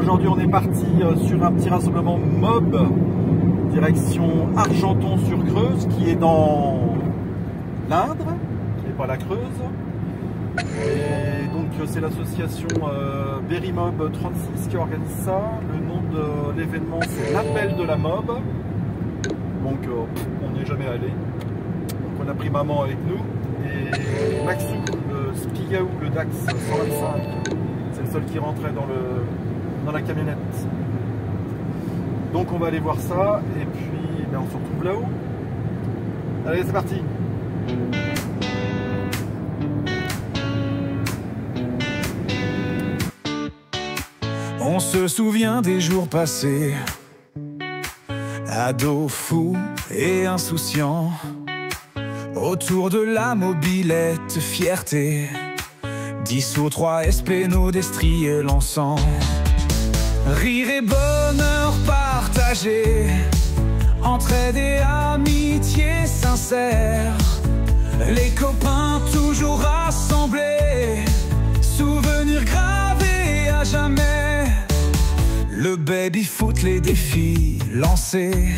Aujourd'hui on est parti sur un petit rassemblement mob direction Argenton-sur-Creuse qui est dans l'Indre, qui n'est pas la Creuse. Et donc c'est l'association Berry-Mob 36 qui organise ça. Le nom de l'événement c'est l'appel de la mob. Donc on n'y est jamais allé. Donc on a pris maman avec nous. Et Maxou, le Spigaou, le Dax 125, c'est le seul qui rentrait dans la camionnette. Donc on va aller voir ça et puis ben, on se retrouve là-haut. Allez, c'est parti. On se souvient des jours passés, ados fous et insouciants, autour de la mobilette fierté, 10 ou 3 SP, nos destriers l'encens. Rire et bonheur partagé, entraide et amitié sincère, les copains toujours rassemblés, souvenirs gravés à jamais. Le baby-foot, les défis lancés,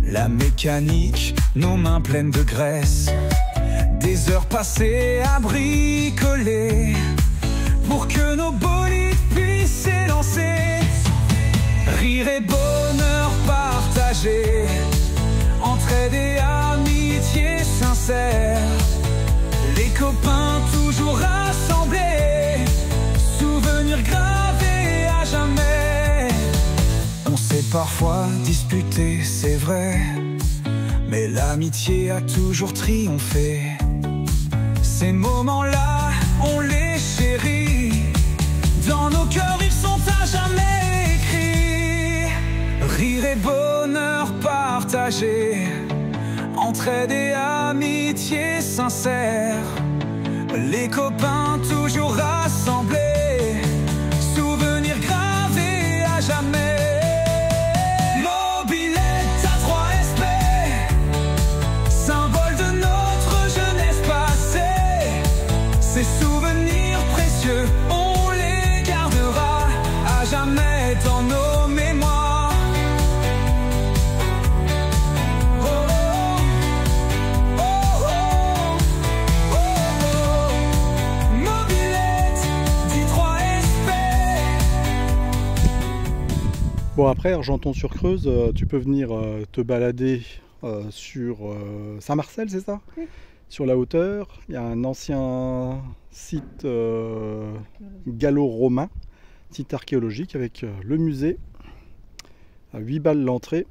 la mécanique, nos mains pleines de graisse, des heures passées à bricoler pour que nos bolides puissent s'élancer. Rire et bonheur partagé, entraide et amitié sincère, les copains toujours rassemblés, souvenirs gravés à jamais. On s'est parfois disputé, c'est vrai, mais l'amitié a toujours triomphé. Ces moments-là, on les chérit, dans nos cœurs ils sont à jamais écrits. Rire et bonheur partagé, entraide et amitié sincère, les copains toujours rassemblés, souvenirs gravés à jamais. Mobilette à 3 SP, symbole de notre jeunesse passée. Ces souvenirs précieux, on les gardera à jamais dans nos mémoires. Oh, oh, oh, oh, oh. Mobilette, dit 3 SP. Bon, après Argenton-sur-Creuse, tu peux venir te balader sur Saint-Marcel, c'est ça? Oui. Sur la hauteur, il y a un ancien site gallo-romain, site archéologique avec le musée, à 8 balles l'entrée.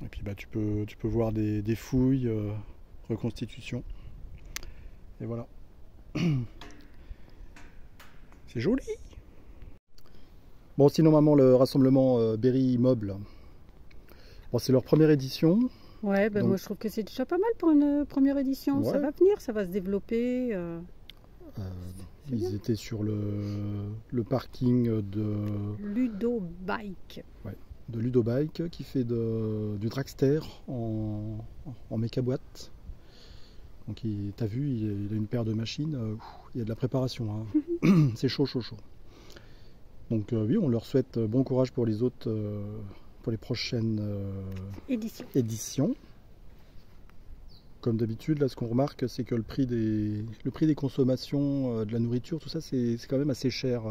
Et puis bah, tu peux voir des fouilles, reconstitutions. Et voilà. C'est joli. Bon, sinon maman, le rassemblement Berry-Mob, là. Bon, c'est leur première édition. Ouais, ben Donc- moi je trouve que c'est déjà pas mal pour une première édition. Ouais. Ça va venir, ça va se développer. C'est Ils bien. étaient sur le parking Ludo Bike. de Ludobike qui fait du dragster en méca-boîte. Donc t'as vu, il a une paire de machines, il y a de la préparation, hein. C'est chaud, chaud, chaud. Donc oui, on leur souhaite bon courage pour les autres, pour les prochaines Édition. éditions. Comme d'habitude, là ce qu'on remarque, c'est que le prix des consommations, de la nourriture, tout ça, c'est quand même assez cher.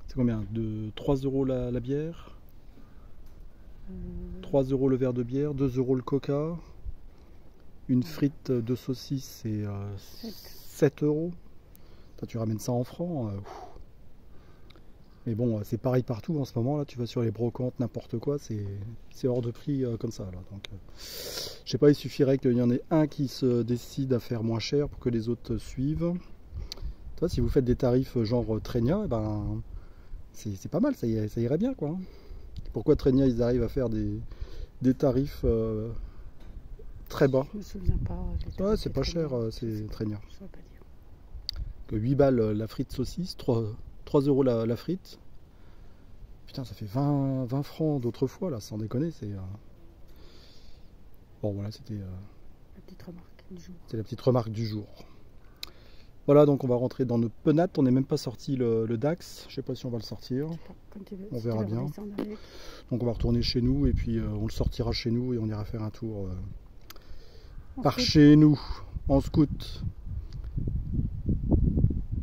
C'est combien? De 3 € la bière, 3 € le verre de bière, 2 € le coca, une frite de saucisse, c'est 7 €. Toi, tu ramènes ça en francs. Mais bon, c'est pareil partout en ce moment. Là, tu vas sur les brocantes, n'importe quoi, c'est hors de prix comme ça. Là. Donc, je sais pas, il suffirait qu'il y en ait un qui se décide à faire moins cher pour que les autres suivent. Toi, si vous faites des tarifs genre Trénia, eh ben, c'est pas mal, ça irait bien, quoi. Pourquoi Trénia, ils arrivent à faire des tarifs très bas? Je me souviens pas. Ouais, c'est pas cher, c'est Trénia. Je saurais pas dire. 8 balles la frite saucisse, 3 € la frite. Putain, ça fait 20 francs d'autrefois, là, sans déconner. C'est bon, voilà, c'était La petite remarque du jour. la petite remarque du jour. Voilà, donc on va rentrer dans notre penate. On n'est même pas sorti le Dax. Je sais pas si on va le sortir. Comme tu veux, On si verra tu veux bien. redescendre avec. Donc on va retourner chez nous et puis on le sortira chez nous et on ira faire un tour par chez nous, en scout.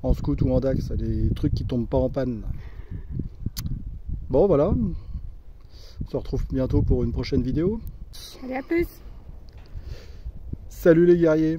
En scout ou en Dax, ça, des trucs qui tombent pas en panne. Bon voilà, on se retrouve bientôt pour une prochaine vidéo. Allez, à plus! Salut les guerriers!